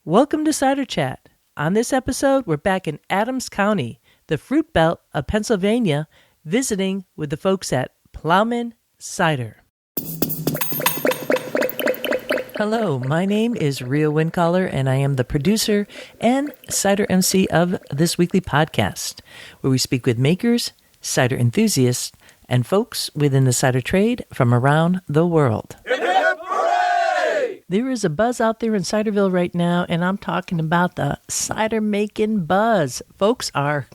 Welcome to Cider Chat. On this episode, we're back in Adams County, the fruit belt of Pennsylvania, visiting with the folks at Ploughman Cider. Hello, my name is Rhea Wincaller, and I am the producer and cider MC of this weekly podcast, where we speak with makers, cider enthusiasts, and folks within the cider trade from around the world. There is a buzz out there in Ciderville right now, and I'm talking about the cider making buzz. Folks are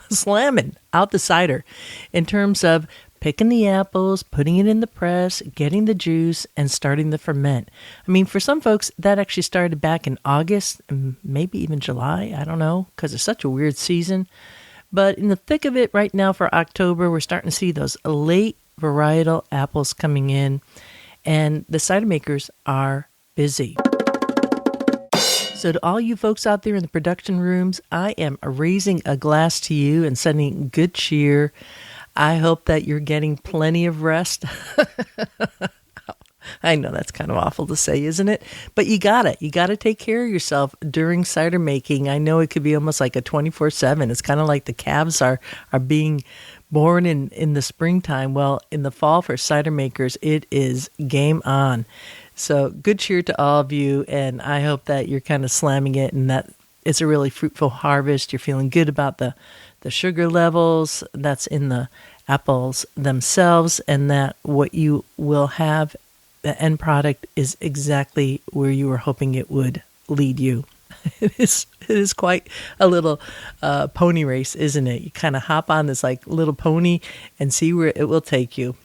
slamming out the cider in terms of picking the apples, putting it in the press, getting the juice, and starting the ferment. I mean, for some folks, that actually started back in August, and maybe even July. I don't know, because it's such a weird season. But in the thick of it right now for October, we're starting to see those late varietal apples coming in, and the cider makers are busy. So to all you folks out there in the production rooms, I am raising a glass to you and sending good cheer. I hope that you're getting plenty of rest. I know that's kind of awful to say, isn't it? But you got it. You got to take care of yourself during cider making. I know it could be almost like a 24/7. It's kind of like the calves are being born in the springtime. Well, in the fall for cider makers, it is game on. So good cheer to all of you, and I hope that you're kind of slamming it and that it's a really fruitful harvest. You're feeling good about the sugar levels that's in the apples themselves, and that what you will have, the end product, is exactly where you were hoping it would lead you. It is quite a little pony race, isn't it? You kind of hop on this like little pony and see where it will take you.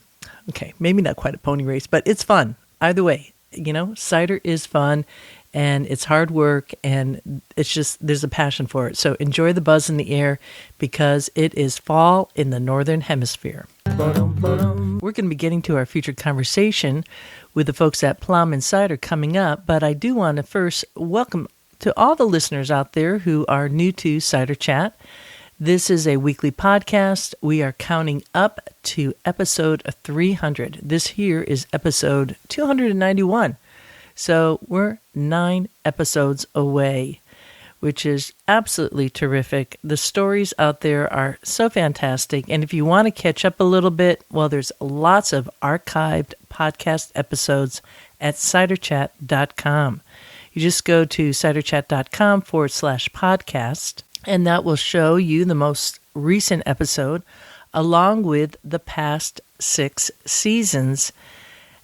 Okay, maybe not quite a pony race, but it's fun. Either way, you know, cider is fun and it's hard work and it's just, there's a passion for it. So enjoy the buzz in the air because it is fall in the Northern Hemisphere. We're going to be getting to our featured conversation with the folks at Ploughman Cider coming up, but I do want to first welcome to all the listeners out there who are new to Cider Chat. This is a weekly podcast. We are counting up to episode 300. This here is episode 291. So we're 9 episodes away, which is absolutely terrific. The stories out there are so fantastic. And if you want to catch up a little bit, well, there's lots of archived podcast episodes at ciderchat.com. You just go to ciderchat.com/podcast. And that will show you the most recent episode along with the past 6 seasons.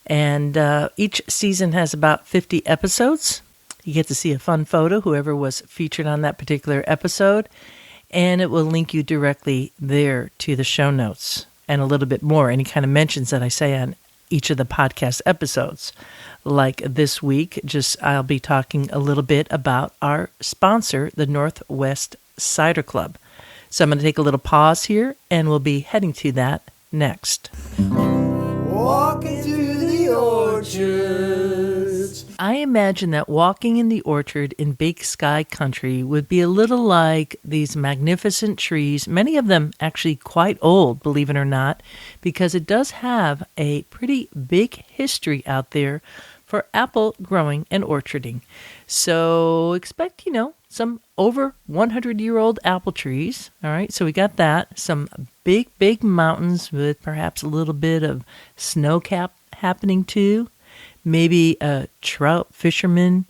And each season has about 50 episodes. You get to see a fun photo, whoever was featured on that particular episode. And it will link you directly there to the show notes and a little bit more, any kind of mentions that I say on each of the podcast episodes. Like this week, I'll be talking a little bit about our sponsor, the Northwest Cider Club. So I'm going to take a little pause here, and we'll be heading to that next. Walking through the orchards. I imagine that walking in the orchard in Big Sky Country would be a little like these magnificent trees, many of them actually quite old, believe it or not, because it does have a pretty big history out there for apple growing and orcharding. So expect, some over 100-year-old apple trees. All right, so we got that. Some big, big mountains with perhaps a little bit of snow cap happening too. Maybe a trout fisherman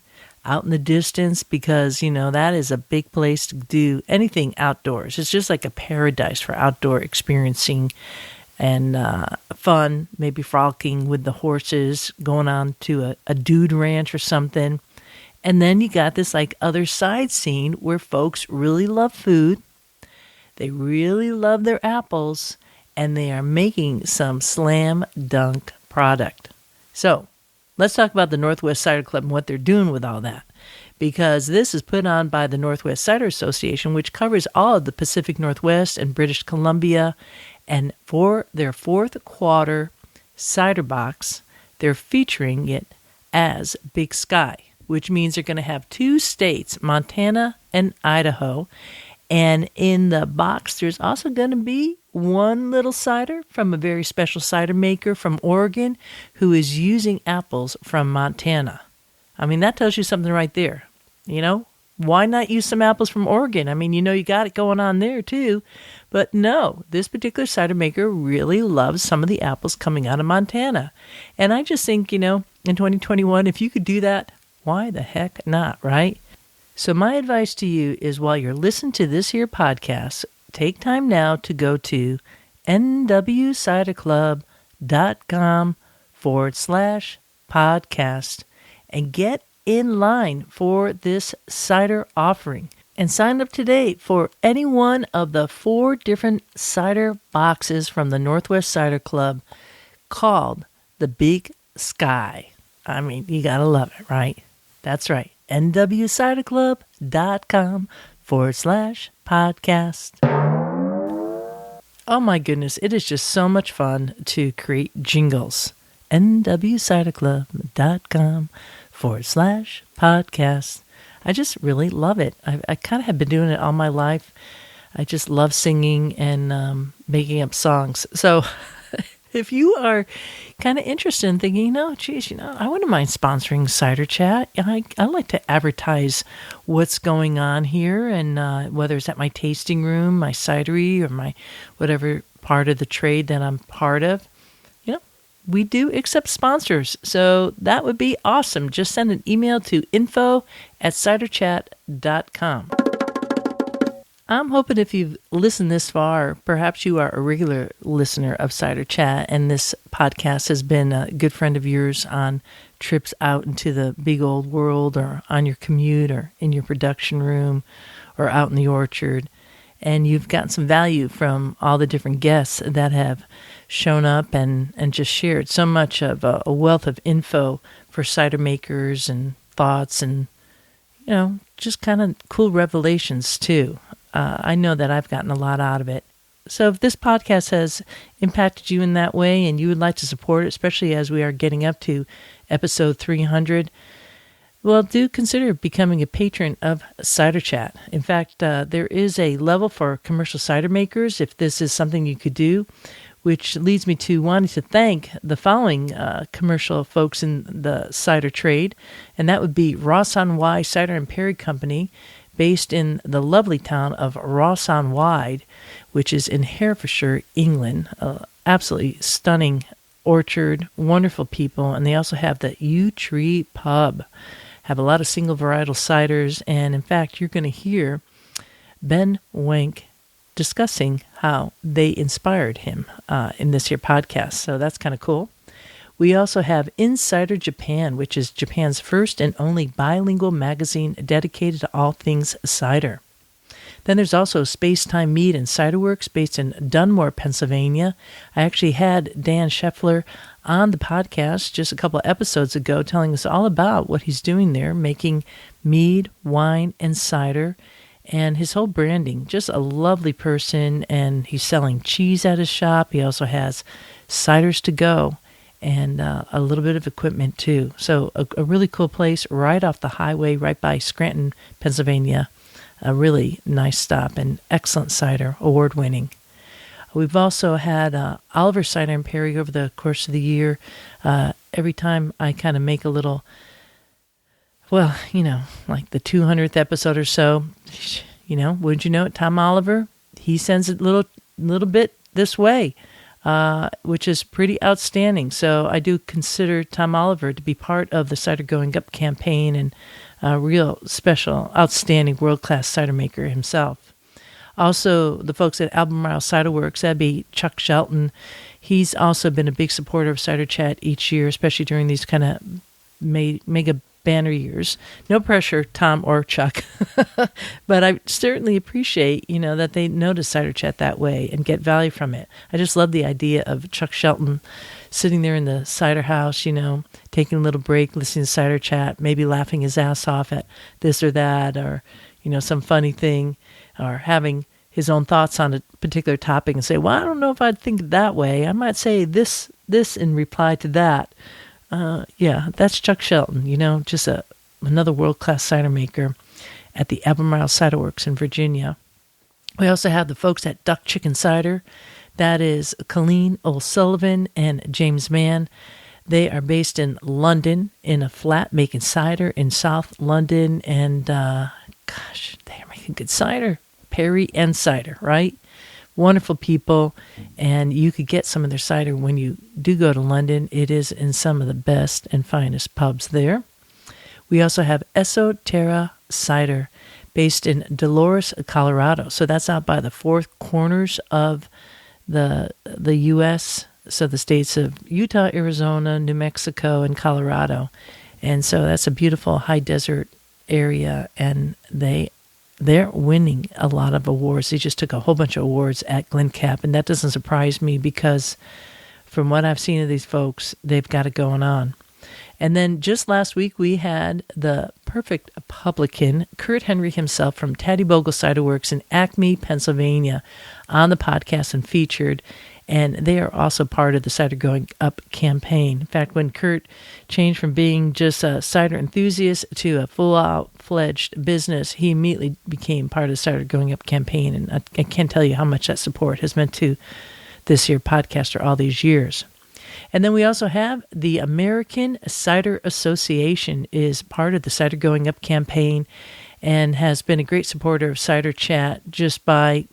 out in the distance because, that is a big place to do anything outdoors. It's just like a paradise for outdoor experiencing and fun, maybe frolicking with the horses, going on to a dude ranch or something. And then you got this like other side scene where folks really love food. They really love their apples, and they are making some slam dunk product. So let's talk about the Northwest Cider Club and what they're doing with all that. Because this is put on by the Northwest Cider Association, which covers all of the Pacific Northwest and British Columbia. And for their 4th quarter cider box, they're featuring it as Big Sky, which means they're going to have 2 states, Montana and Idaho. And in the box, there's also going to be one little cider from a very special cider maker from Oregon who is using apples from Montana. I mean, that tells you something right there. Why not use some apples from Oregon? I mean, you got it going on there too. But no, this particular cider maker really loves some of the apples coming out of Montana. And I just think, in 2021, if you could do that, why the heck not, right? So my advice to you is while you're listening to this here podcast, take time now to go to nwciderclub.com/podcast and get in line for this cider offering. And sign up today for any one of the 4 different cider boxes from the Northwest Cider Club called the Big Sky. I mean, you gotta love it, right? That's right. nwciderclub.com/podcast. Oh my goodness, it is just so much fun to create jingles. nwciderclub.com/podcast. I just really love it. I kind of have been doing it all my life. I just love singing and making up songs. So if you are kind of interested in thinking, I wouldn't mind sponsoring Cider Chat. I like to advertise what's going on here, and whether it's at my tasting room, my cidery, or my whatever part of the trade that I'm part of. We do accept sponsors, so that would be awesome. Just send an email to info@ciderchat.com. I'm hoping if you've listened this far, perhaps you are a regular listener of Cider Chat, and this podcast has been a good friend of yours on trips out into the big old world, or on your commute, or in your production room, or out in the orchard. And you've gotten some value from all the different guests that have shown up and just shared so much of a wealth of info for cider makers and thoughts and, just kind of cool revelations too. I know that I've gotten a lot out of it. So if this podcast has impacted you in that way and you would like to support it, especially as we are getting up to episode 300, well, do consider becoming a patron of Cider Chat. In fact, there is a level for commercial cider makers, if this is something you could do, which leads me to wanting to thank the following commercial folks in the cider trade, and that would be Ross-on-Wye Cider and Perry Company, based in the lovely town of Ross-on-Wye, which is in Herefordshire, England. Absolutely stunning orchard, wonderful people, and they also have the Yew Tree Pub. Have a lot of single varietal ciders, and in fact, you're going to hear Ben Wenk discussing how they inspired him in this here podcast. So that's kind of cool. We also have Insider Japan, which is Japan's first and only bilingual magazine dedicated to all things cider. Then there's also Space Time Mead and Cider Works, based in Dunmore, Pennsylvania. I actually had Dan Scheffler on the podcast just a couple of episodes ago, telling us all about what he's doing there, making mead, wine, and cider, and his whole branding. Just a lovely person, and he's selling cheese at his shop. He also has ciders to go and a little bit of equipment too. So a really cool place right off the highway, right by Scranton, Pennsylvania. A really nice stop and excellent cider, award-winning. We've also had Oliver Cider and Perry over the course of the year. Every time I kind of make a little, like the 200th episode or so, wouldn't you know it, Tom Oliver, he sends it a little bit this way, which is pretty outstanding. So I do consider Tom Oliver to be part of the Cider Going Up campaign, and a real special, outstanding, world-class cider maker himself. Also, the folks at Albemarle Cider Works, that'd be Chuck Shelton. He's also been a big supporter of Cider Chat each year, especially during these kind of mega banner years. No pressure, Tom or Chuck. But I certainly appreciate, that they notice Cider Chat that way and get value from it. I just love the idea of Chuck Shelton sitting there in the cider house, taking a little break, listening to Cider Chat, maybe laughing his ass off at this or that, or, some funny thing, or having his own thoughts on a particular topic and say, well, I don't know if I'd think that way. I might say this in reply to that. That's Chuck Shelton, just another world-class cider maker at the Albemarle Cider Works in Virginia. We also have the folks at Duck Chicken Cider. That is Colleen O'Sullivan and James Mann. They are based in London in a flat making cider in South London. And they are making good cider. Perry and cider, right? Wonderful people. And you could get some of their cider when you do go to London. It is in some of the best and finest pubs there. We also have Eso Terra Cider, based in Dolores, Colorado. So that's out by the four corners of the U.S., so the states of Utah, Arizona, New Mexico, and Colorado. And so that's a beautiful high desert area, and they're winning a lot of awards. They just took a whole bunch of awards at GlenCap, and that doesn't surprise me because from what I've seen of these folks, they've got it going on. And then just last week, we had the perfect publican, Kurt Henry himself from Taddy Bogle Cider Works in Acme, Pennsylvania, on the podcast and featured. And they are also part of the Cider Going Up campaign. In fact, when Kurt changed from being just a cider enthusiast to a full-out-fledged business, he immediately became part of the Cider Going Up campaign. And I can't tell you how much that support has meant to this here podcaster all these years. And then we also have the American Cider Association is part of the Cider Going Up campaign and has been a great supporter of Cider Chat just by,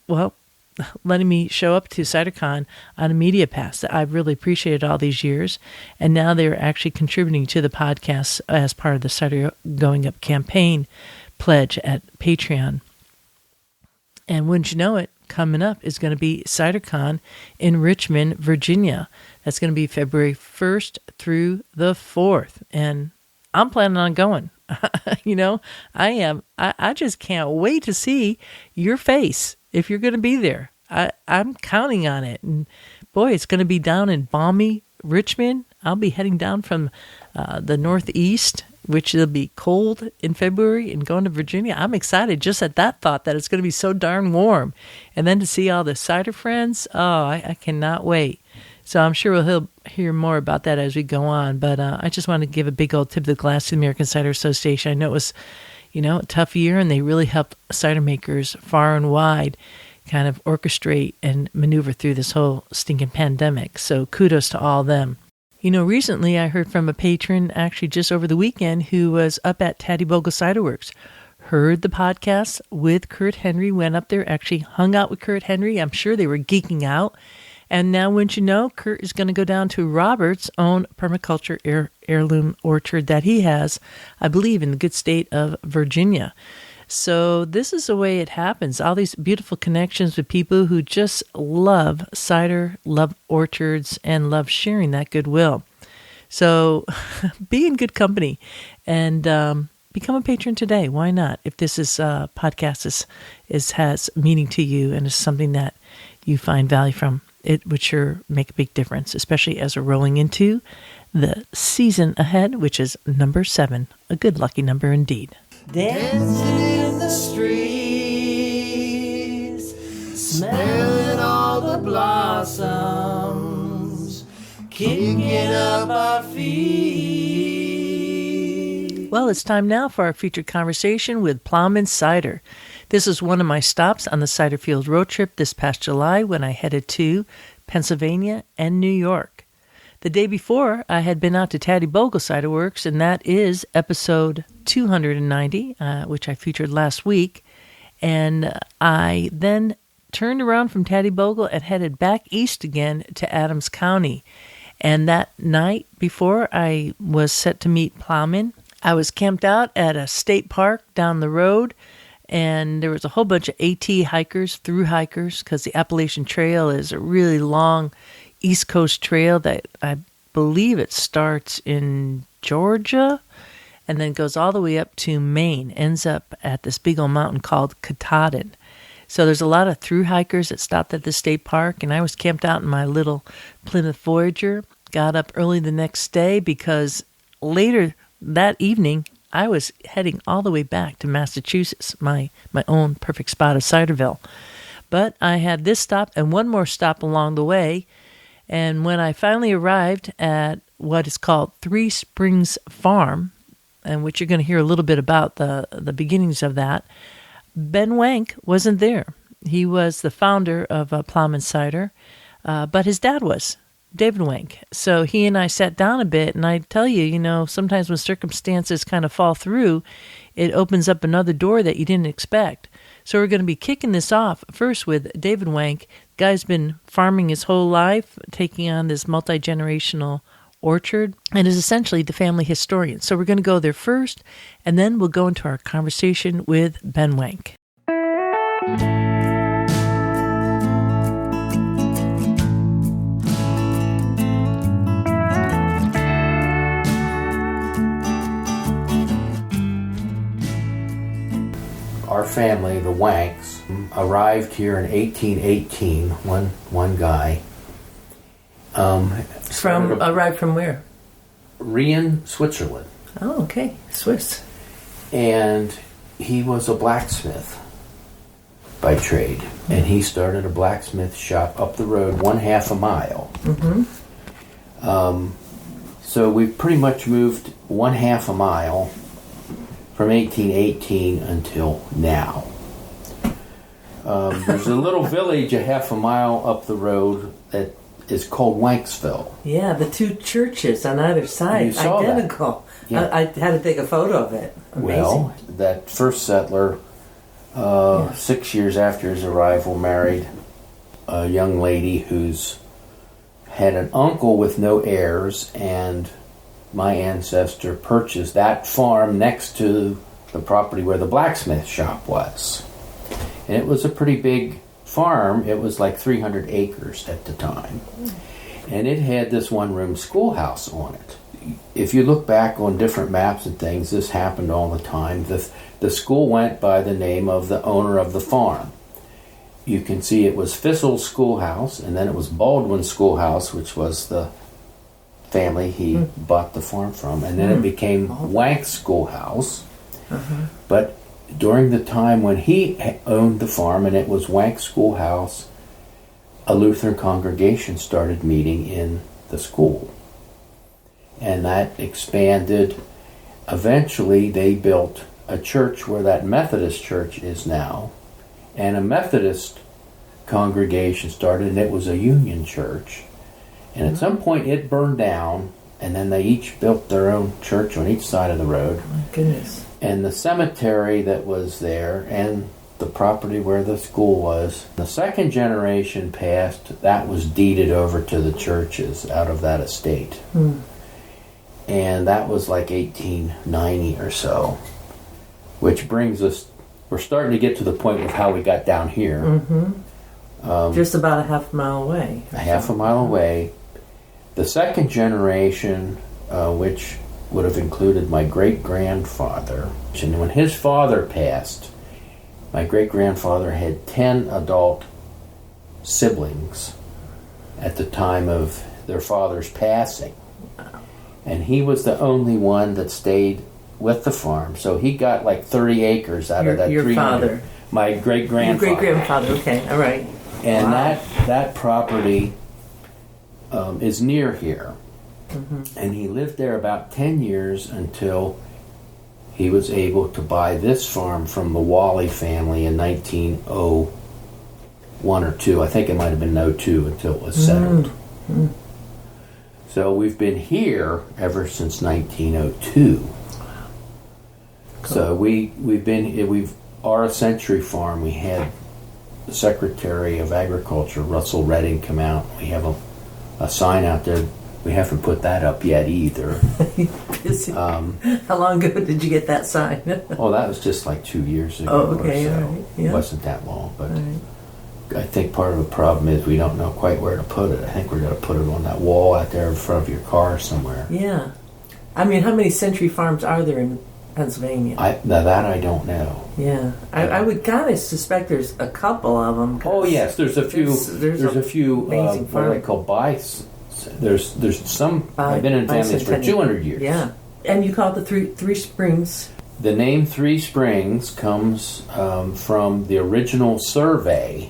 letting me show up to CiderCon on a media pass that I've really appreciated all these years. And now they're actually contributing to the podcast as part of the Cider Going Up campaign pledge at Patreon. And wouldn't you know it, coming up is going to be CiderCon in Richmond, Virginia. That's going to be February 1st through the 4th. And I'm planning on going. I am. I just can't wait to see your face if you're going to be there. I'm counting on it. And boy, it's going to be down in balmy Richmond. I'll be heading down from the Northeast, which will be cold in February, and going to Virginia. I'm excited just at that thought that it's going to be so darn warm. And then to see all the cider friends, I cannot wait. So I'm sure we'll hear more about that as we go on. But I just want to give a big old tip of the glass to the American Cider Association. I know it was, a tough year, and they really helped cider makers far and wide kind of orchestrate and maneuver through this whole stinking pandemic. So kudos to all of them. Recently I heard from a patron actually just over the weekend who was up at Taddy Bogle Cider Works, heard the podcast with Kurt Henry, went up there, actually hung out with Kurt Henry. I'm sure they were geeking out. And now, wouldn't you know, Kurt is going to go down to Robert's own permaculture heirloom orchard that he has, I believe, in the good state of Virginia. So this is the way it happens. All these beautiful connections with people who just love cider, love orchards, and love sharing that goodwill. So be in good company and become a patron today. Why not? If this is podcast has meaning to you and is something that you find value from, it would sure make a big difference, especially as we're rolling into the season ahead, which is number 7, a good lucky number indeed. Dancing in the streets, smelling all the blossoms, kicking up our feet. Well, it's time now for our featured conversation with Ploughman Cider. This is one of my stops on the Cider Field road trip this past July when I headed to Pennsylvania and New York. The day before, I had been out to Taddy Bogle Cider Works, and that is episode 290, which I featured last week. And I then turned around from Taddy Bogle and headed back east again to Adams County. And that night before I was set to meet Ploughman, I was camped out at a state park down the road, and there was a whole bunch of AT hikers, through hikers, because the Appalachian Trail is a really long East Coast trail that I believe it starts in Georgia and then goes all the way up to Maine, ends up at this big old mountain called Katahdin. So there's a lot of through hikers that stopped at the state park, and I was camped out in my little Plymouth Voyager, got up early the next day because later that evening I was heading all the way back to Massachusetts, my own perfect spot of Ciderville. But I had this stop and one more stop along the way. And when I finally arrived at what is called Three Springs Farm, and which you're going to hear a little bit about the beginnings of that, Ben Wenk wasn't there. He was the founder of Ploughman Cider, but his dad was. David Wenk. So he and I sat down a bit, and I tell you, sometimes when circumstances kind of fall through, it opens up another door that you didn't expect. So we're going to be kicking this off first with David Wenk. The guy's been farming his whole life, taking on this multi-generational orchard, and is essentially the family historian. So we're going to go there first, and then we'll go into our conversation with Ben Wenk. Our family, the Wenks, arrived here in 1818. One guy. Arrived from where? Rien, Switzerland. Oh, okay, Swiss. And he was a blacksmith by trade, and he started a blacksmith shop up the road 1/2 a mile. So we've pretty much moved 1/2 a mile from 1818 until now. There's a little village 1/2 a mile up the road that is called Wenksville. Yeah, the two churches on either side, you saw identical. That. Yeah. I had to take a photo of it. Amazing. Well, that first settler, 6 years after his arrival, married a young lady who's had an uncle with no heirs, and my ancestor purchased that farm next to the property where the blacksmith shop was. And it was a pretty big farm. It was like 300 acres at the time. And it had this one-room schoolhouse on it. If you look back on different maps and things, this happened all the time. The school went by the name of the owner of the farm. You can see it was Fissel's Schoolhouse, and then it was Baldwin's Schoolhouse, which was the family he bought the farm from, and then it became Wenk's Schoolhouse. But during the time when he owned the farm and it was Wenk's Schoolhouse, a Lutheran congregation started meeting in the school, and that expanded. Eventually they built a church where that Methodist church is now, and a Methodist congregation started, and it was a Union church. And at some point it burned down, and then they each built their own church on each side of the road. My goodness. And the cemetery that was there and the property where the school was, the second generation passed, that was deeded over to the churches out of that estate. And that was like 1890 or so, which brings us, we're starting to get to the point of how we got down here. Just about 1/2 mile away. 1/2 mile away. The second generation, which would have included my great-grandfather, and when his father passed, my great-grandfather had 10 adult siblings at the time of their father's passing. And he was the only one that stayed with the farm. So he got like 30 acres out of that 300. Your father? My great-grandfather. Your great-grandfather, okay, all right. And that property is near here. And he lived there about 10 years until he was able to buy this farm from the Wally family in 1901 or 2. I think it might have been 02 until it was settled. So we've been here ever since 1902. Cool. So we've our Century Farm. We had the Secretary of Agriculture, Russell Redding, come out. We have a sign out there. We haven't put that up yet either. Busy. How long ago did you get that sign? Oh, that was just like 2 years ago. Oh, okay, or so. All right. Yeah. It wasn't that long, but I think part of the problem is we don't know quite where to put it. I think we're going to put it on that wall out there in front of your car somewhere. Yeah. I mean, how many Century Farms are there in Pennsylvania? Now that I don't know. Yeah. I would kind of suspect there's a couple of them. Oh, yes. There's a few. There's a few what do they call buys. There's some. I've been in families for 200 years. Yeah. And you call it the Three Springs. The name Three Springs comes from the original survey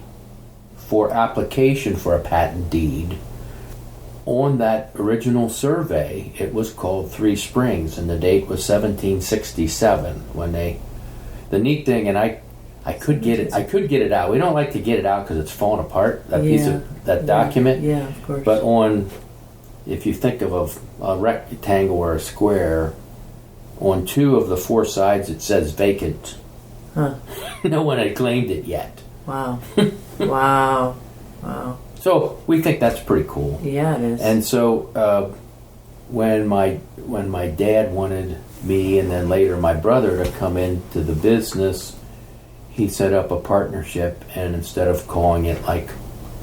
for application for a patent deed. On that original survey, it was called Three Springs, and the date was 1767 when they. The neat thing, and I could get it. I could get it out. We don't like to get it out because it's falling apart. That piece of that document. Yeah, of course. But on if you think of a rectangle or a square, on 2 of the 4 sides it says vacant. Huh. No one had claimed it yet. Wow. Wow. Wow. So we think that's pretty cool. Yeah, it is. And so when my dad wanted me and then later my brother to come into the business, he set up a partnership, and instead of calling it like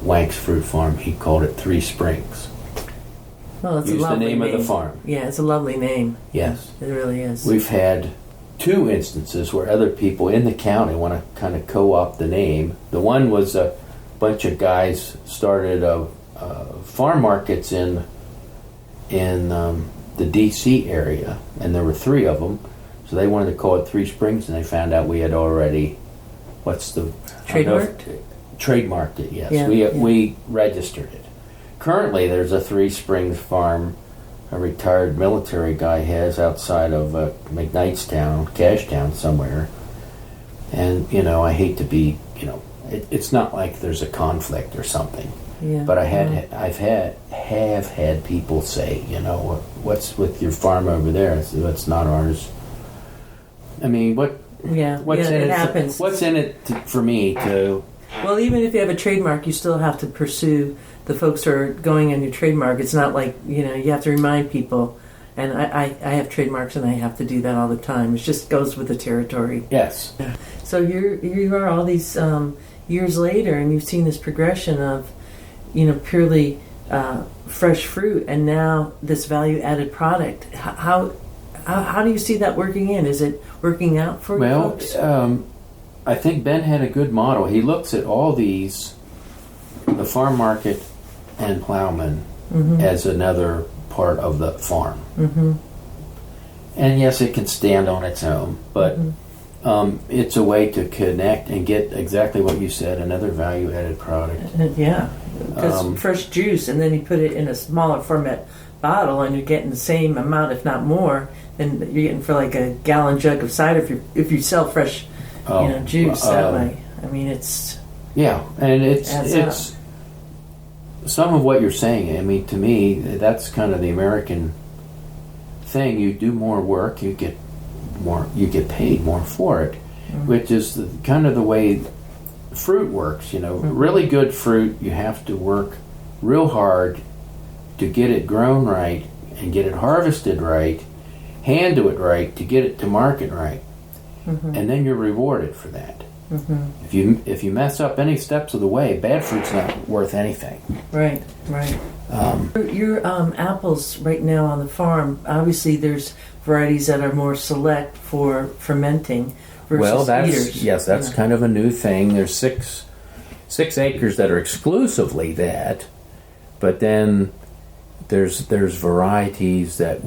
Wenks Fruit Farm, he called it Three Springs. Well, it's Use a lovely the name name of the farm. Yeah, it's a lovely name. Yes. It really is. We've had 2 instances where other people in the county want to kind of co-opt the name. The one was a bunch of guys started farm markets in the D.C. area, and there were 3 of them. So they wanted to call it Three Springs, and they found out we had already, trademarked? Trademarked it, yes. Yeah, we registered it. Currently, there's a Three Springs farm a retired military guy has outside of McKnightstown, Cashtown somewhere. And, I hate to be, it's not like there's a conflict or something. Yeah. But have had people say, what's with your farm over there? It's not ours. I mean, what's in it? Happens. What's in it for me to? Well, even if you have a trademark, you still have to pursue the folks who are going on your trademark. It's not like you have to remind people. And I have trademarks, and I have to do that all the time. It just goes with the territory. Yes. So here you are, all these years later, and you've seen this progression of, purely fresh fruit, and now this value-added product. How do you see that working in? Is it working out for you folks? I think Ben had a good model. He looks at all these, the farm market and Ploughman, as another part of the farm. Mm-hmm. And yes, it can stand on its own, but it's a way to connect and get exactly what you said, another value-added product. Yeah, because fresh juice, and then you put it in a smaller format bottle, and you're getting the same amount, if not more, than you're getting for like a gallon jug of cider if you sell fresh juice that way. I mean, it's... Yeah, and it's some of what you're saying. I mean, to me, that's kind of the American thing. You do more work, you get paid more for it, which is kind of the way fruit works. Really good fruit, you have to work real hard to get it grown right and get it harvested right, hand do it right to get it to market right, and then you're rewarded for that. If you mess up any steps of the way, bad fruit's not worth anything. Right. Your apples right now on the farm, obviously there's varieties that are more select for fermenting versus eaters. That's kind of a new thing. There's six acres that are exclusively that, but then there's varieties that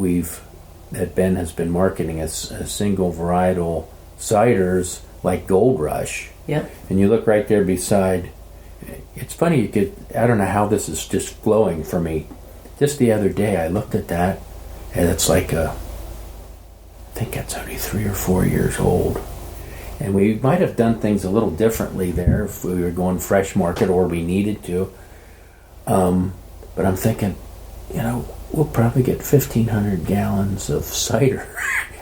Ben has been marketing as single varietal ciders, like Gold Rush. Yep. And you look right there beside. It's funny, I don't know how this is just flowing for me. Just the other day I looked at that, and it's like I think it's only 3 or 4 years old. And we might have done things a little differently there if we were going fresh market or we needed to. But I'm thinking, we'll probably get 1,500 gallons of cider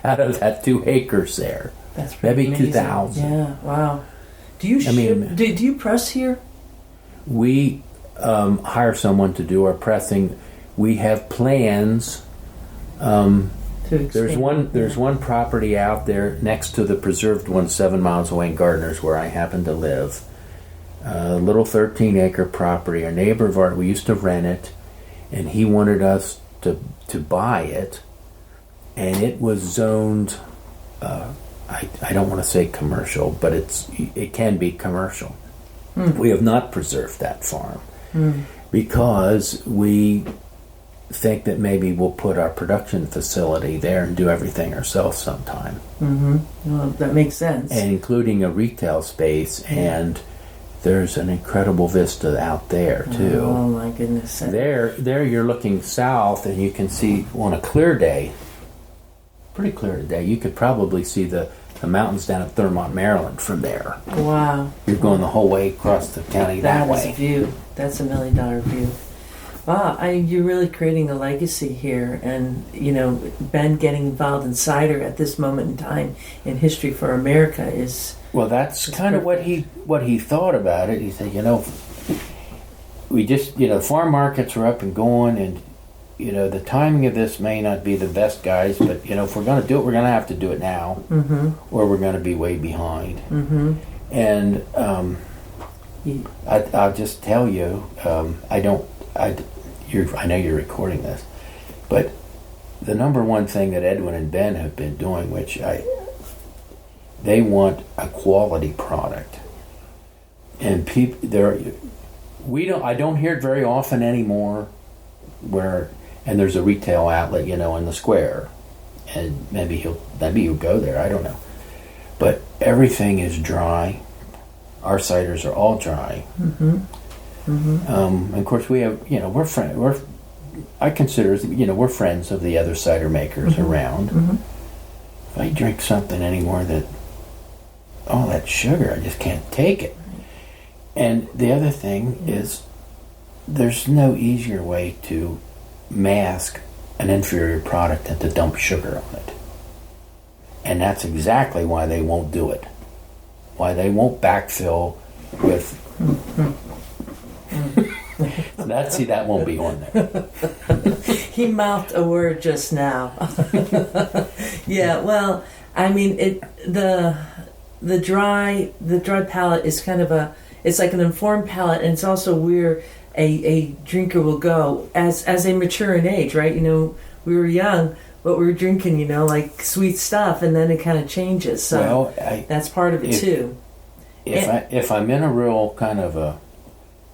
out of that 2 acres there. That's maybe amazing. 2,000. Yeah, wow. Do you do you press here? We hire someone to do our pressing. We have plans. There's one property out there next to the preserved one 7 miles away in Gardner's, where I happen to live. A little 13-acre property. A neighbor of ours, we used to rent it, and he wanted us to buy it, and it was zoned. I don't want to say commercial, but it can be commercial. We have not preserved that farm because we think that maybe we'll put our production facility there and do everything ourselves sometime. Well, that makes sense. And including a retail space, and there's an incredible vista out there too. Oh my goodness! There you're looking south, and you can see on a clear day. Pretty clear today. You could probably see the mountains down at Thurmont, Maryland from there. Wow. You're going the whole way across the county that way. That is a view. That's $1 million view. Wow, you're really creating a legacy here, and Ben getting involved in cider at this moment in time in history for America is. Well, that's kind of what he thought about it. He said, we just farm markets are up and going, and the timing of this may not be the best, guys, but if we're going to do it, we're going to have to do it now, or we're going to be way behind. And I'll just tell you, I know you're recording this, but the number one thing that Edwin and Ben have been doing, they want a quality product, and I don't hear it very often anymore. And there's a retail outlet, in the square, and maybe you'll go there. I don't know, but everything is dry. Our ciders are all dry. And of course, we have, I consider, we're friends of the other cider makers around. If I drink something anymore that sugar, I just can't take it. And the other thing is, there's no easier way to mask an inferior product than to dump sugar on it. And that's exactly why they won't do it. Why they won't backfill with... that won't be on there. He mouthed a word just now. Yeah, well, I mean, the dry palate is kind of it's like an informed palate, and it's also where a drinker will go as they mature in age, right? We were young, but we were drinking, like sweet stuff, and then it kind of changes. So that's part of it too. If I'm in a real kind of a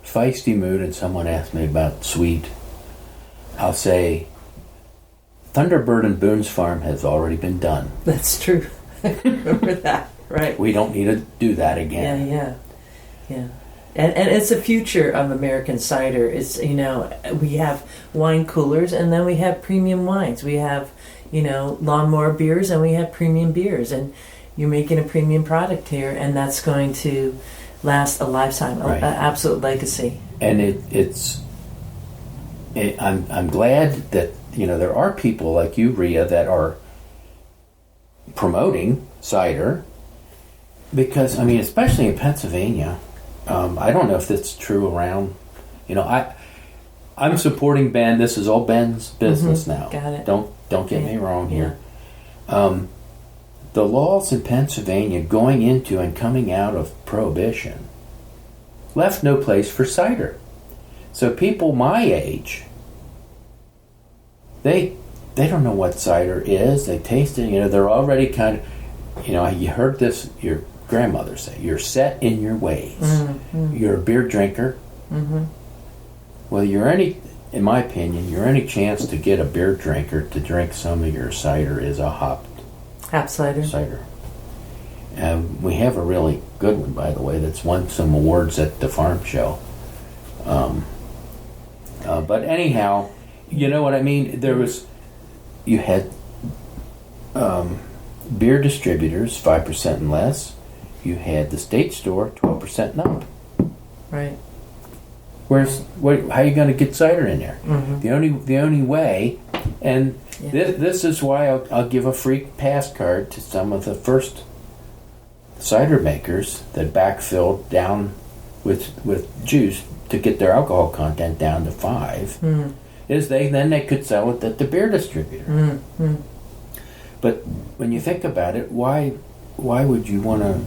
feisty mood and someone asks me about sweet, I'll say, Thunderbird and Boone's Farm has already been done. That's true. I remember that, right? We don't need to do that again. Yeah. And it's the future of American cider. It's, we have wine coolers, and then we have premium wines. We have, lawnmower beers, and we have premium beers. And you're making a premium product here, and that's going to last a lifetime, right. An absolute legacy. And I'm glad that there are people like you, Rhea, that are promoting cider, because especially in Pennsylvania, I don't know if that's true around. I'm supporting Ben. This is all Ben's business now. Got it. Don't get me wrong here. The laws in Pennsylvania going into and coming out of Prohibition left no place for cider. So people my age, they don't know what cider is. They taste it. They're already kind of, you heard this, your grandmother say, you're set in your ways. You're a beer drinker. Well, in my opinion, any chance to get a beer drinker to drink some of your cider is a hop cider. We have a really good one, by the way, that's won some awards at the farm show. But anyhow, you know what I mean? You had beer distributors, 5% and less. You had the state store, 12% and up. Right. How are you going to get cider in there? The only way, and this is why I'll give a free pass card to some of the first cider makers that backfilled down with juice to get their alcohol content down to 5. Is they could sell it at the beer distributor. But when you think about it, why would you want to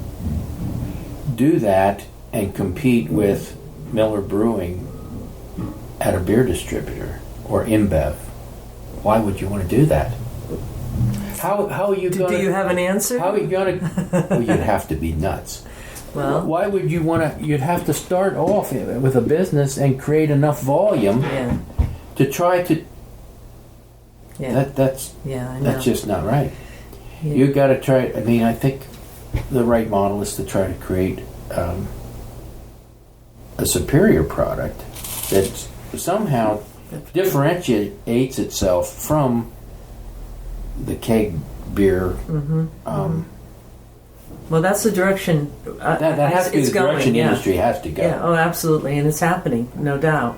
do that and compete with Miller Brewing at a beer distributor or InBev? Why would you want to do that? How are you going to... Do you have an answer? How are you going to... Well, you'd have to be nuts. Well... Why would you want to... You'd have to start off with a business and create enough volume to try to... That's just not right. You got to try... I think the right model is to try to create a superior product that somehow differentiates itself from the keg beer. Well, that's the direction. That has to be the direction the industry has to go. Yeah, absolutely, and it's happening, no doubt.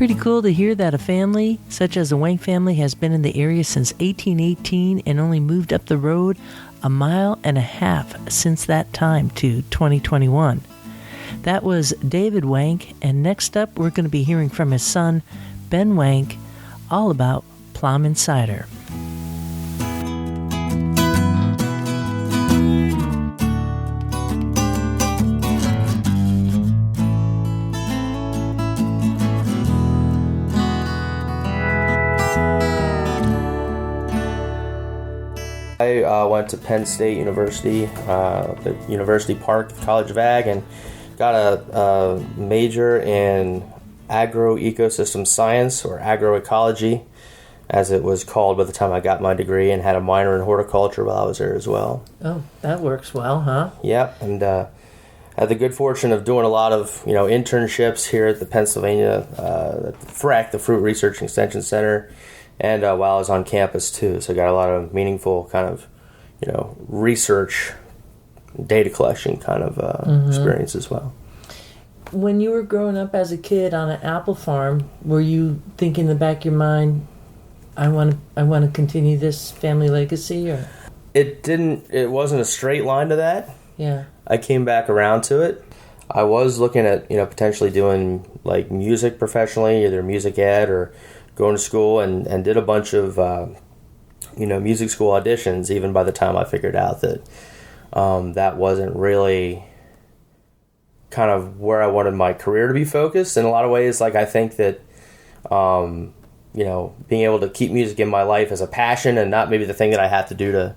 Pretty cool to hear that a family such as the Wenk family has been in the area since 1818 and only moved up the road 1.5 miles since that time to 2021. That was David Wenk, and next up we're going to be hearing from his son, Ben Wenk, all about Ploughman Cider. I went to Penn State University, the University Park College of Ag, and got a major in agroecosystem science, or agroecology, as it was called by the time I got my degree, and had a minor in horticulture while I was there as well. Oh, that works well, huh? Yep, and had the good fortune of doing a lot of internships here at the Pennsylvania FREC, the Fruit Research and Extension Center, and while I was on campus too. So I got a lot of meaningful kind of research, data collection kind of experience as well. When you were growing up as a kid on an apple farm, were you thinking in the back of your mind, I want to continue this family legacy? Or it wasn't a straight line to that. Yeah. I came back around to it. I was looking at potentially doing like music professionally, either music ed or going to school, and did a bunch of music school auditions, even by the time I figured out that that wasn't really kind of where I wanted my career to be focused. In a lot of ways, like I think that being able to keep music in my life as a passion and not maybe the thing that I have to do to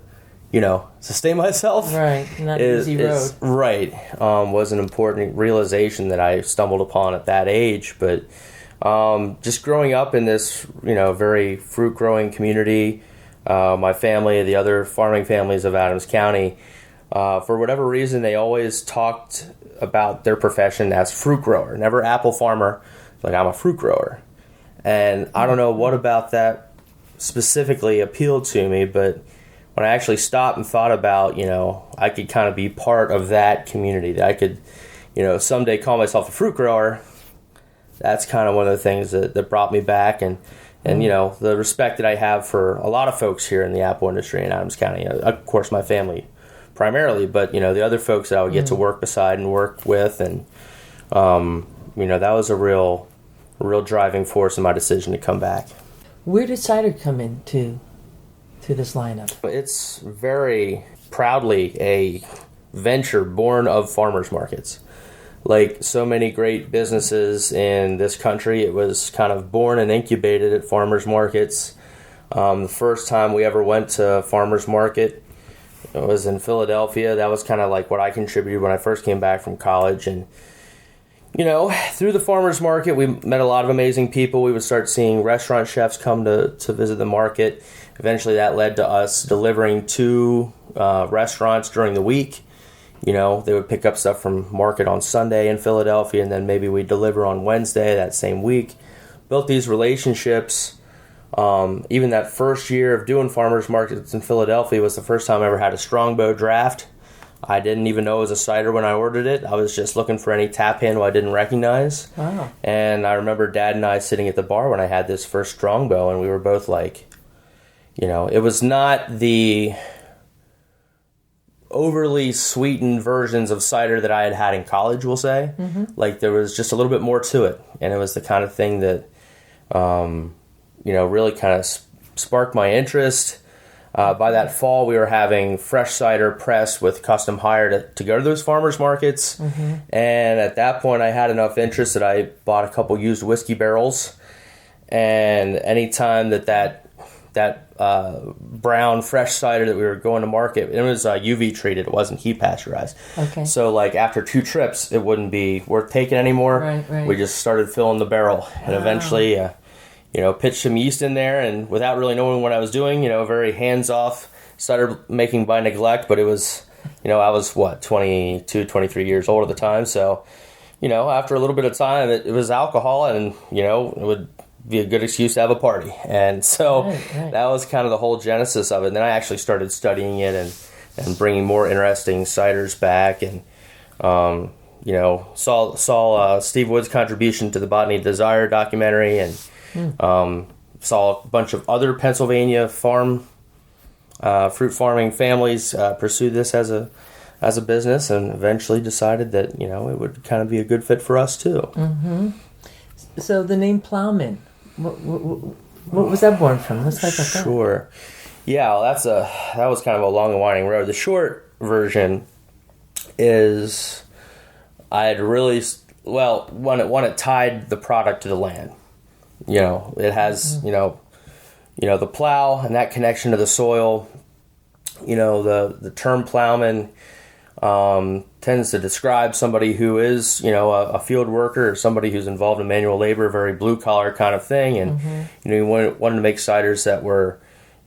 sustain myself, right, not an easy road, right, was an important realization that I stumbled upon at that age. But just growing up in this very fruit growing community, my family, the other farming families of Adams County, for whatever reason, they always talked about their profession as fruit grower, never apple farmer. Like, I'm a fruit grower. And I don't know what about that specifically appealed to me, but when I actually stopped and thought about, I could kind of be part of that community, that I could, someday call myself a fruit grower, that's kind of one of the things that brought me back. And the respect that I have for a lot of folks here in the apple industry in Adams County, of course, my family primarily, but the other folks that I would get to work beside and work with, and that was a real driving force in my decision to come back. Where did cider come into this lineup? It's very proudly a venture born of farmers markets. Like so many great businesses in this country, it was kind of born and incubated at farmers markets. The first time we ever went to farmers market, it was in Philadelphia. That was kind of like what I contributed when I first came back from college. And, through the farmers market, we met a lot of amazing people. We would start seeing restaurant chefs come to visit the market. Eventually that led to us delivering to restaurants during the week. They would pick up stuff from market on Sunday in Philadelphia, and then maybe we'd deliver on Wednesday that same week. Built these relationships. Even that first year of doing farmers markets in Philadelphia was the first time I ever had a strongbow draft. I didn't even know it was a cider when I ordered it. I was just looking for any tap handle I didn't recognize. Wow. And I remember Dad and I sitting at the bar when I had this first strongbow, and we were both like, it was not the overly sweetened versions of cider that I had had in college, we'll say. Mm-hmm. Like, there was just a little bit more to it. And it was the kind of thing that, really kind of sparked my interest. By that fall, we were having fresh cider pressed with custom hire to go to those farmers markets. Mm-hmm. And at that point, I had enough interest that I bought a couple used whiskey barrels. And anytime that brown fresh cider that we were going to market, it was UV treated. It wasn't heat pasteurized. Okay. So like after 2 trips, it wouldn't be worth taking anymore. Right. We just started filling the barrel, and eventually, pitched some yeast in there, and without really knowing what I was doing, very hands-off cider making by neglect. But it was, I was 22, 23 years old at the time. So, after a little bit of time, it was alcohol, and it would be a good excuse to have a party. And so that was kind of the whole genesis of it. And then I actually started studying it and bringing more interesting ciders back. And, saw Steve Wood's contribution to the Botany of Desire documentary, and saw a bunch of other Pennsylvania fruit farming families pursue this as a business, and eventually decided that it would kind of be a good fit for us too. Mm-hmm. So the name Ploughman, what was that born from? Let's talk about that. Sure. Yeah, well, that was kind of a long and winding road. The short version is I had really when it tied the product to the land. It has the plow and that connection to the soil. The term plowman tends to describe somebody who is a field worker or somebody who's involved in manual labor, very blue collar kind of thing, and we wanted to make ciders that were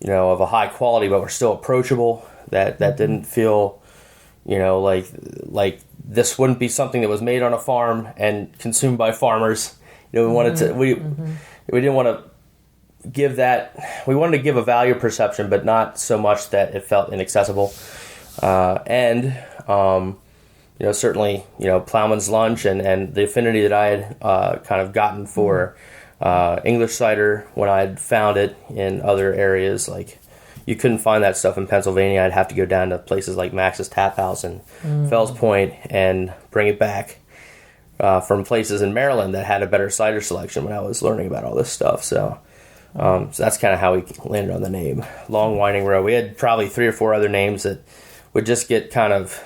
of a high quality but were still approachable, that didn't feel like this wouldn't be something that was made on a farm and consumed by farmers. We wanted to we didn't want to give that. We wanted to give a value perception, but not so much that it felt inaccessible. Certainly, Ploughman's Lunch and the affinity that I had kind of gotten for English cider when I had found it in other areas. Like, you couldn't find that stuff in Pennsylvania. I'd have to go down to places like Max's Tap House and Fells Point and bring it back from places in Maryland that had a better cider selection when I was learning about all this stuff. So that's kind of how we landed on the name. Long winding road. We had probably 3 or 4 other names that would just get kind of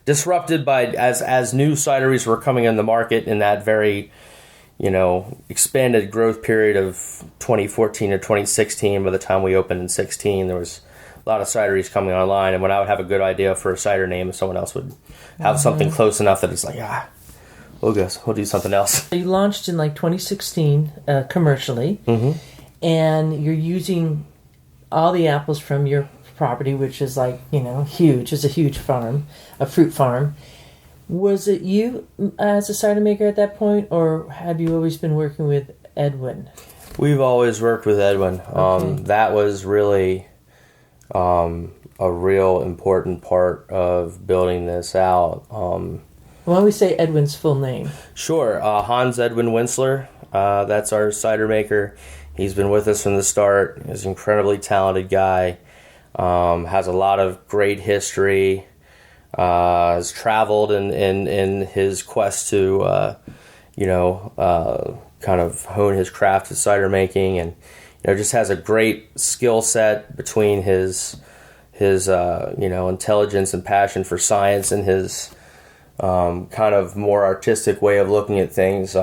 disrupted by as new cideries were coming in the market in that very expanded growth period of 2014 to 2016. By the time we opened in 2016, there was a lot of cideries coming online, and when I would have a good idea for a cider name, someone else would have something close enough that it's like, we'll do something else. You launched in 2016 commercially, and you're using all the apples from your property, which is huge. It's a huge farm, a fruit farm. Was it you as a cider maker at that point, or have you always been working with Edwin? We've always worked with Edwin. Okay. That was really a real important part of building this out. Why don't we say Edwin's full name? Sure. Hans Edwin Winzeler. That's our cider maker. He's been with us from the start. He's an incredibly talented guy. Has a lot of great history. Has traveled in his quest to, kind of hone his craft of cider making, and just has a great skill set between his intelligence and passion for science and his kind of more artistic way of looking at things.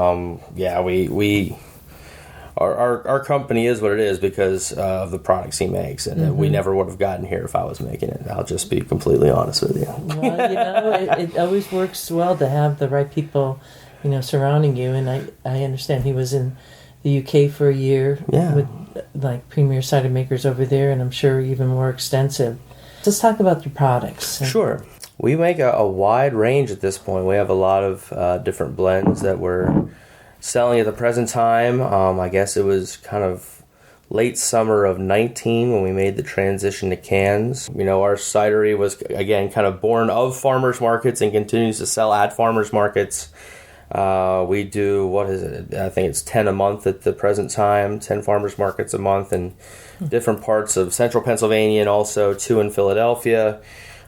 Our company is what it is because of the products he makes, and we never would have gotten here if I was making it. I'll just be completely honest with you. Well, it always works well to have the right people, surrounding you. And I understand he was in the UK for a year with premier cider makers over there, and I'm sure even more extensive. Let's talk about your products. Sure. We make a wide range at this point. We have a lot of different blends that we're selling at the present time. I guess it was kind of late summer of 19 when we made the transition to cans. Our cidery was, again, kind of born of farmers markets and continues to sell at farmers markets. We do, I think it's 10 a month at the present time, 10 farmers markets a month in different parts of central Pennsylvania, and also 2 in Philadelphia.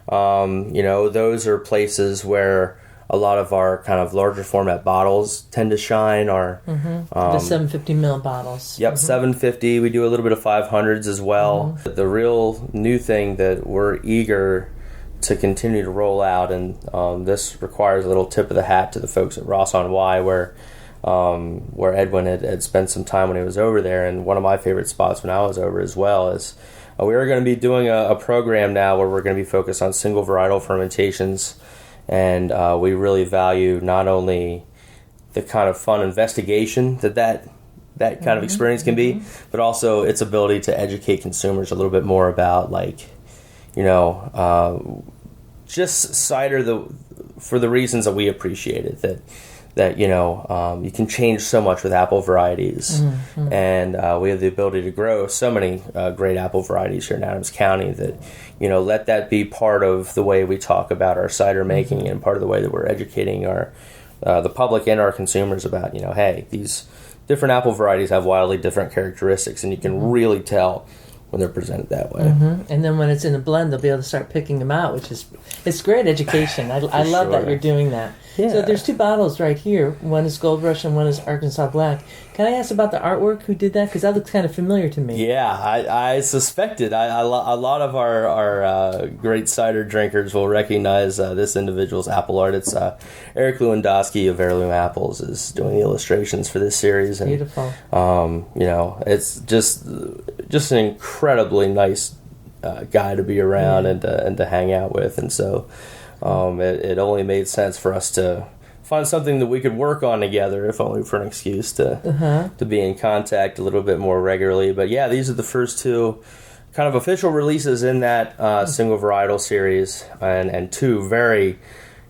Those are places where a lot of our kind of larger format bottles tend to shine. The 750 ml bottles. Yep, 750. We do a little bit of 500s as well. The real new thing that we're eager to continue to roll out, and this requires a little tip of the hat to the folks at Ross on Wye, where Edwin had spent some time when he was over there, and one of my favorite spots when I was over as well is we are going to be doing a program now where we're going to be focused on single varietal fermentations. And we really value not only the kind of fun investigation that kind of experience can be, but also its ability to educate consumers a little bit more about, just cider for the reasons that we appreciate it. that, you can change so much with apple varieties. Mm-hmm. And we have the ability to grow so many great apple varieties here in Adams County that, let that be part of the way we talk about our cider making, and part of the way that we're educating the public and our consumers about, hey, these different apple varieties have wildly different characteristics, and you can really tell when they're presented that way. Mm-hmm. And then when it's in a blend, they'll be able to start picking them out, it's great education. I love that you're doing that. Yeah. So there's 2 bottles right here. One is Gold Rush and one is Arkansas Black. Can I ask about the artwork? Who did that? Because that looks kind of familiar to me. Yeah, I suspected. A lot of our great cider drinkers will recognize this individual's apple art. It's Eric Lewandowski of Heirloom Apples is doing the illustrations for this series. And, beautiful. It's just an incredibly nice guy to be around and to hang out with, and so it only made sense for us to find something that we could work on together, if only for an excuse to be in contact a little bit more regularly. But yeah, these are the first 2 kind of official releases in that single varietal series, and 2 very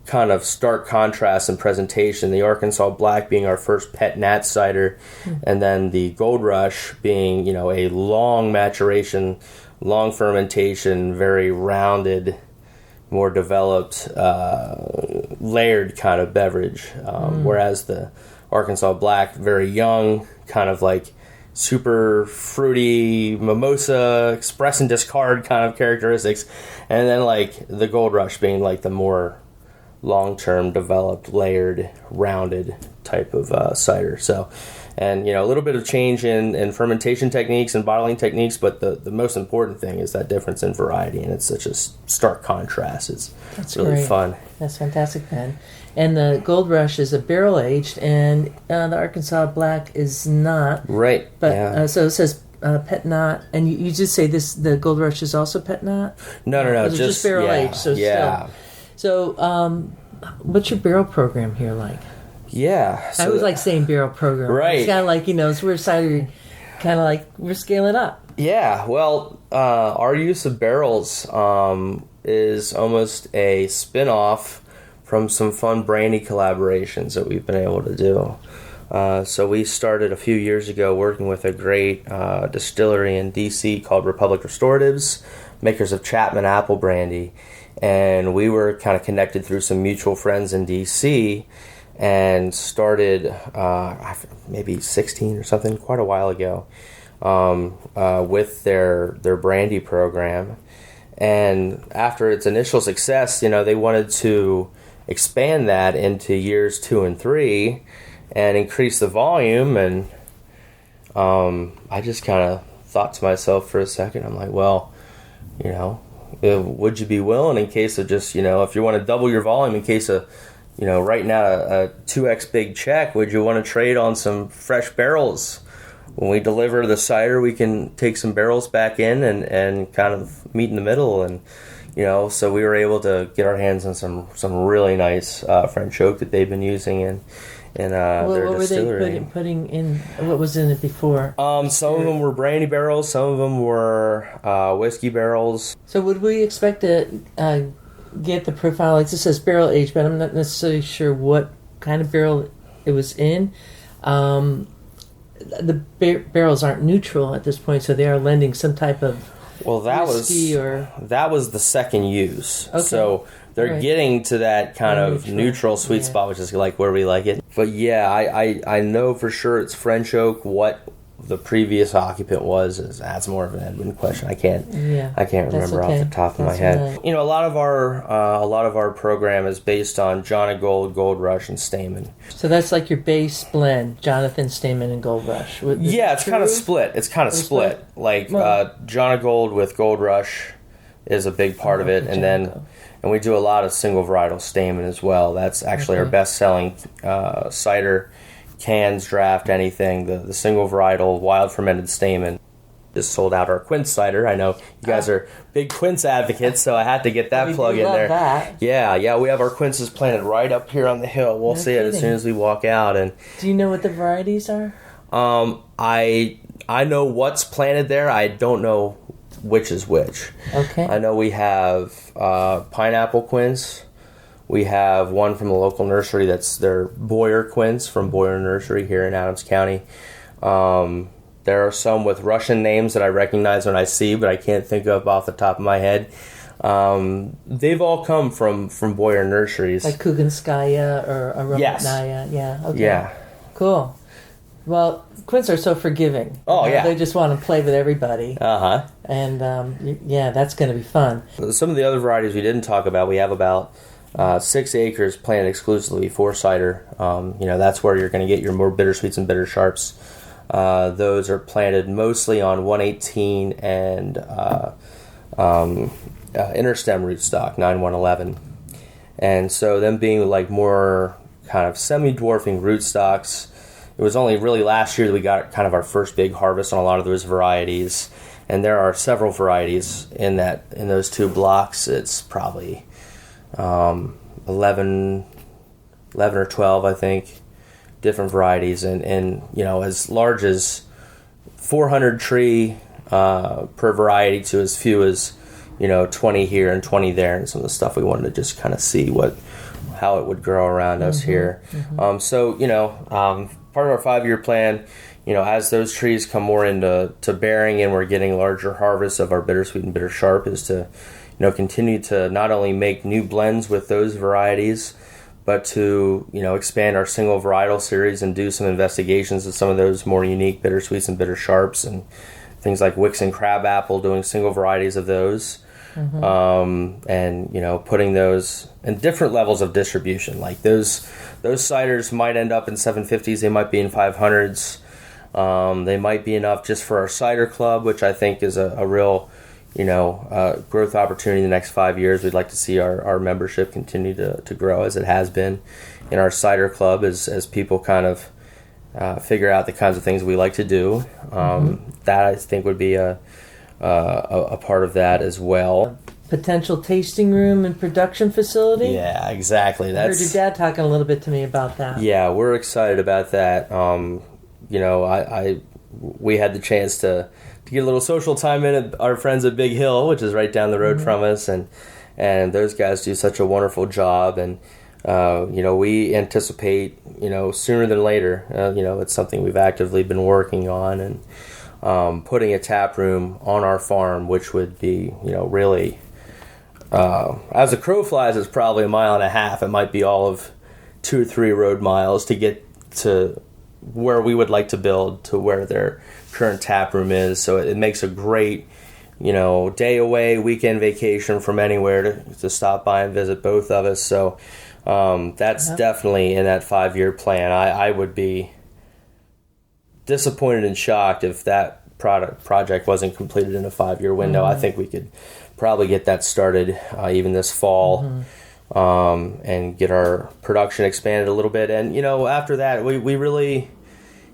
kind of stark contrasts in presentation. The Arkansas Black being our first pet nat cider, and then the Gold Rush being, a long maturation, long fermentation, very rounded, more developed, layered kind of beverage. Whereas the Arkansas Black, very young, kind of like super fruity, mimosa, express and discard kind of characteristics. And then like the Gold Rush being like the more long-term developed, layered, rounded type of cider. So, and a little bit of change in fermentation techniques and bottling techniques, but the most important thing is that difference in variety, and it's such a stark contrast. It's really great. Fun. That's fantastic, Ben. And the Gold Rush is a barrel aged, and the Arkansas Black is not. Right. But so it says pet nat, and you just say the Gold Rush is also pet nat? No, just barrel aged. So still. So, what's your barrel program here like? Yeah. So I always like saying barrel program. Right. It's kind of like, it's where cider, kind of like we're scaling up. Yeah. Well, our use of barrels is almost a spin-off from some fun brandy collaborations that we've been able to do. So we started a few years ago working with a great distillery in D.C. called Republic Restoratives, makers of Chapman Apple Brandy. And we were kind of connected through some mutual friends in D.C., and started maybe 16 or something, quite a while ago, with their brandy program. And after its initial success, they wanted to expand that into years 2 and 3 and increase the volume. And I just kind of thought to myself for a second, I'm like, well, would you be willing in case of just, if you want to double your volume in case of, writing out a 2x big check, would you want to trade on some fresh barrels? When we deliver the cider, we can take some barrels back in and kind of meet in the middle. And, so we were able to get our hands on some really nice French oak that they've been using in their distillery. What were they putting in? What was in it before? Some of them were brandy barrels. Some of them were whiskey barrels. So would we expect to get the profile? Like this says barrel aged, but I'm not necessarily sure what kind of barrel it was in. The barrels aren't neutral at this point, so they are lending some type of whiskey that was the second use. Okay. So they're getting to that kind of neutral sweet spot, which is like where we like it. But yeah, I know for sure it's French oak. What the previous occupant that's more of an Edwin question. I can't remember off the top of my head. Right. A lot of our program is based on John of Gold, Gold Rush, and Stamen. So that's like your base blend, Jonathan, Stamen, and Gold Rush. It's kind of split. It's kind of split. Like John of Gold with Gold Rush is a big part of it, and we do a lot of single varietal Stamen as well. That's actually our best selling cider. Cans, draft, anything. The single varietal wild fermented Stamen just sold out our quince cider. I know you guys are big quince advocates, so I had to get that plug in there. That. Yeah, we have our quinces planted right up here on the hill. We'll see it as soon as we walk out. And do you know what the varieties are? I know what's planted there. I don't know which is which. Okay. I know we have pineapple quince. We have one from the local nursery that's their Boyer Quince from Boyer Nursery here in Adams County. There are some with Russian names that I recognize when I see, but I can't think of off the top of my head. They've all come from Boyer Nurseries. Like Kuganskaya or Aromatnaya. Yes. Yeah. Okay. Yeah. Cool. Well, Quince are so forgiving. Oh, yeah. They just want to play with everybody. Uh-huh. And, that's going to be fun. Some of the other varieties we didn't talk about, we have about 6 acres planted exclusively for cider. That's where you're going to get your more bittersweets and bitter sharps. Those are planted mostly on 118 and interstem rootstock, 9111. And so them being like more kind of semi-dwarfing rootstocks, it was only really last year that we got kind of our first big harvest on a lot of those varieties. And there are several varieties in those 2 blocks. It's probably 11 or 12, I think, different varieties. And as large as 400 tree per variety to as few as 20 here and 20 there, and some of the stuff we wanted to just kind of see how it would grow around us here. Part of our 5-year plan, as those trees come more into bearing and we're getting larger harvests of our bittersweet and bitter sharp, is to continue to not only make new blends with those varieties, but to expand our single varietal series and do some investigations of some of those more unique bittersweets and bitter sharps, and things like Wicks and crabapple, doing single varieties of those. And putting those in different levels of distribution. Like those ciders might end up in 750s, they might be in 500s, they might be enough just for our cider club, which I think is a real growth opportunity in the next 5 years. We'd like to see our membership continue to grow as it has been in our cider club, as people kind of figure out the kinds of things we like to do. That I think would be a part of that as well. Potential tasting room and production facility? Yeah, exactly. I heard your dad talking a little bit to me about that. Yeah, we're excited about that. We had the chance to get a little social time in at our friends at Big Hill, which is right down the road from us, and those guys do such a wonderful job, and we anticipate sooner than later. It's something we've actively been working on, and putting a tap room on our farm, which would be, really, as the crow flies, it's probably 1.5 miles. It might be all of 2 or 3 road miles to get to where we would like to build, to where their current tap room is. So it makes a great, day away, weekend vacation from anywhere to stop by and visit both of us. So that's definitely in that 5-year plan. I would be disappointed and shocked if that project wasn't completed in a 5-year window. I think we could probably get that started even this fall, and get our production expanded a little bit. And after that, we really,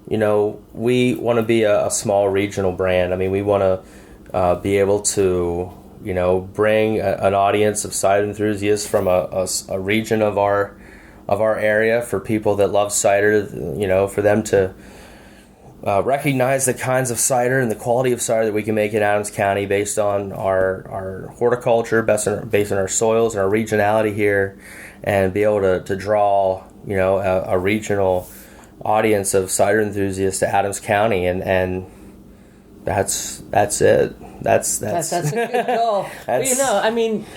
we want to be a small regional brand. I mean, we want to be able to bring an audience of cider enthusiasts from a region of our area, for people that love cider, for them to recognize the kinds of cider and the quality of cider that we can make in Adams County based on our horticulture, based on our soils and our regionality here, and be able to draw a regional audience of cider enthusiasts to Adams County, and that's it. That's a good goal.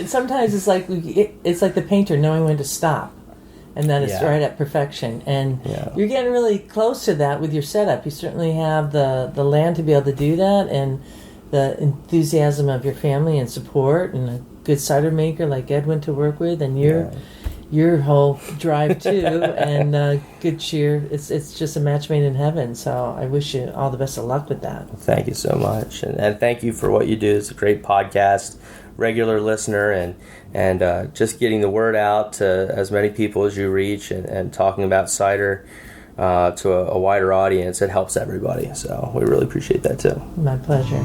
Sometimes it's like the painter knowing when to stop. And then it's right at perfection. And you're getting really close to that with your setup. You certainly have the land to be able to do that, and the enthusiasm of your family and support, and a good cider maker like Edwin to work with, and your whole drive too, and good cheer. It's just a match made in heaven. So I wish you all the best of luck with that. Thank you so much. And thank you for what you do. It's a great podcast. Regular listener, and just getting the word out to as many people as you reach, and talking about cider to a wider audience. It helps everybody, so we really appreciate that too. My pleasure.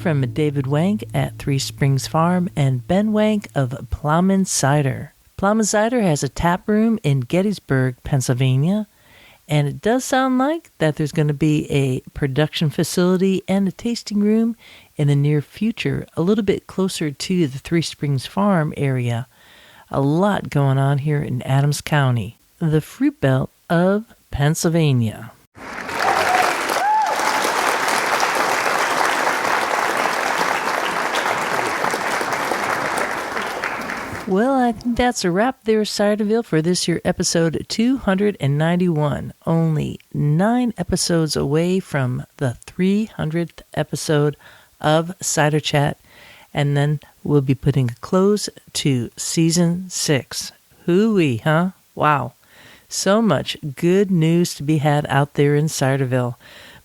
from David Wenk at Three Springs Farm and Ben Wenk of Ploughman Cider. Ploughman Cider has a tap room in Gettysburg, Pennsylvania, and it does sound like that there's going to be a production facility and a tasting room in the near future, a little bit closer to the Three Springs Farm area. A lot going on here in Adams County, the fruit belt of Pennsylvania. Well, I think that's a wrap there, Ciderville, for this year episode 291. Only 9 episodes away from the 300th episode of Cider Chat, and then we'll be putting a close to Season 6. Hooey, huh? Wow. So much good news to be had out there in Ciderville.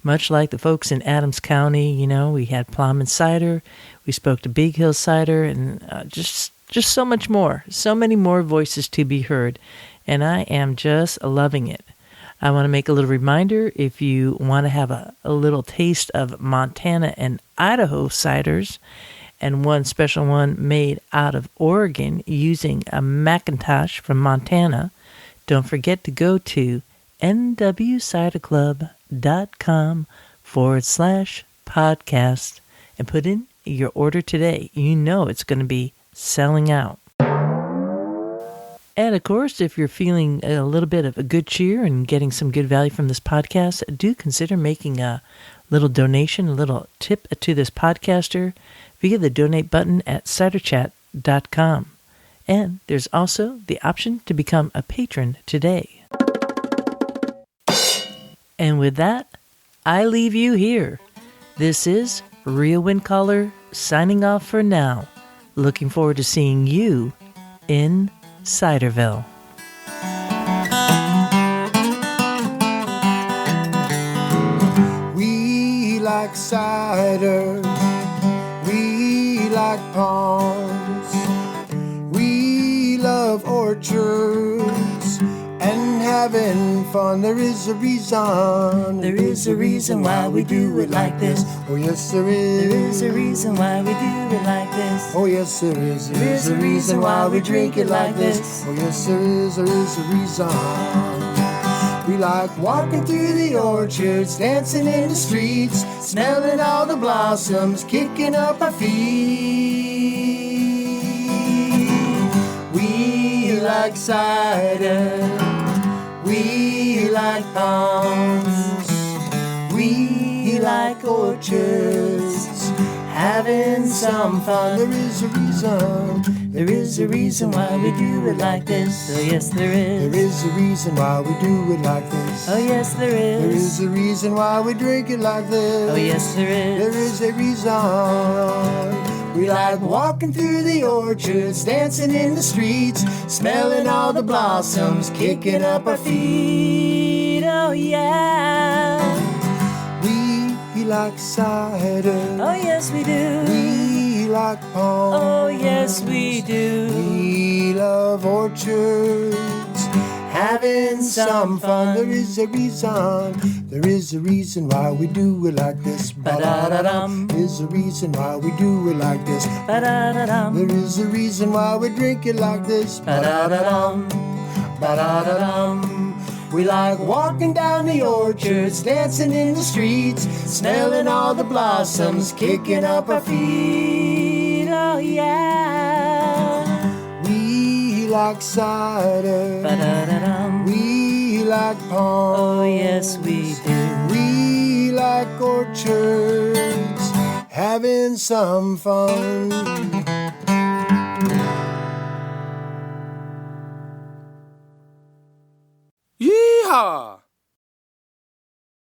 Much like the folks in Adams County, we had Ploughman Cider, we spoke to Big Hill Cider, and just so much more. So many more voices to be heard, and I am just loving it. I want to make a little reminder, if you want to have a little taste of Montana and Idaho ciders, and one special one made out of Oregon using a McIntosh from Montana, don't forget to go to nwciderclub.com/podcast and put in your order today. You know it's going to be selling out. And of course, if you're feeling a little bit of a good cheer and getting some good value from this podcast, do consider making a little donation, a little tip to this podcaster via the donate button at ciderchat.com. And there's also the option to become a patron today. And with that, I leave you here. This is Rhea Windcaller signing off for now. Looking forward to seeing you in Ciderville. We like cider, we like palms, we love orchards and having fun. There is a reason why we do it like this. Oh yes there is. There is a reason why we do it like this. Oh yes there is. There is a reason why we drink it like this. Oh yes there is a reason. We like walking through the orchards, dancing in the streets, smelling all the blossoms, kicking up our feet. We like cider, we like palms, we like orchards, having some fun. There is a reason why we do it like this. Oh yes there is. There is a reason why we do it like this. Oh yes there is. There is a reason why we drink it like this. Oh yes there is. There is a reason. We like walking through the orchards, dancing in the streets, smelling all the blossoms, kicking up our feet. Oh yeah. We like cider. Oh yes we do. We like palms. Oh yes we do. We love orchards, having some fun. There is a reason why we do it like this. Ba-da-da-dum. There is a reason why we do it like this. Ba-da-da-dum. There is a reason why we drink it like this. Ba-da-da-dum. Ba-da-da-dum. We like walking down the orchards, dancing in the streets, smelling all the blossoms, kicking up our feet. Oh yeah. We like cider. Ba-da-da-dum. We like palms. Oh yes we do. We like orchards, having some fun. Yeehaw!